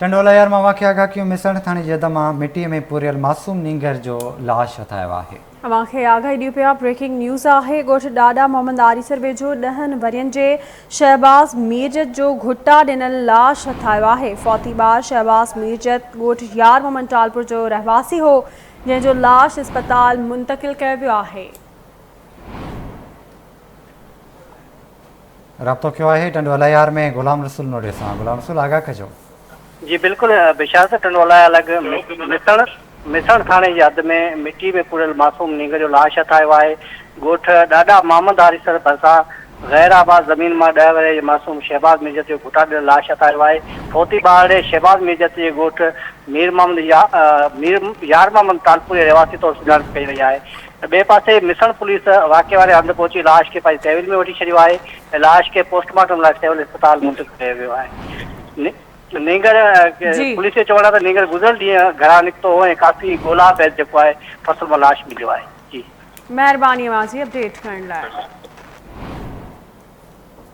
टंडोला यार मां वाक़िया आगाह मिसण थाणे जद मां मिट्टीअ में पूरियल मासूम नींगर जो लाश हथायो आहे। अवांखे आगाही ॾियो पिया ब्रेकिंग न्यूज़ आहे। ॻोठ ॾाॾा मोहम्मद आरिसर वेझो 10 वरियनि जे शहबाज़ मीरजत जो घुटा ॾिनल लाश हथायो आहे। फौती ॿार शहबाज़ मीरजत ॻोठ यार मोहम्मद टालपुर जो रहवासी हो, जंहिंजो लाश अस्पताल मुंतक़िल कयो वियो आहे। राब्तो कयो आहे टंडोला यार में गुलाम रसूल नोड़े सां। गुलाम रसूल आगाह कजो। जी बिल्कुल बिशारत टंडोला अलग मिसण थाने जी हद में मिट्टी में पूरियल मासूम नींगर जो लाश हथायो आहे। ॻोठ ॾाॾा मोहम्मद आरिसर भरिसां गैर आबाद ज़मीन मां 10 वरे जे मासूम शहबाज़ मीरजत जो घुटा ॾिनल लाश हथायो आहे। फौती ॿार शहबाज़ मीरजत जे ॻोठ मीर यार मोहम्मद तालपुर जे रहवासी तौर सुञाणप कई वई आहे। ॿिए पासे मिसण पुलिस वाक़े वारे हंधि पहुची लाश खे पंहिंजी तहवील में वठी छॾियो आहे ऐं लाश खे पोस्टमार्टम लाइ सिविल अस्पताल मुंतक़िल कयो वियो आहे। नींगर पुलिस जे चवण आहे त नींगर गुज़िरियल ॾींहुं घरां निकितो हो ऐं काफ़ी ॻोल्हा बैदि जेको आहे फसल मां लाश मिलियो आहे। जी महिरबानी अवां जी अपडेट करण लाइ।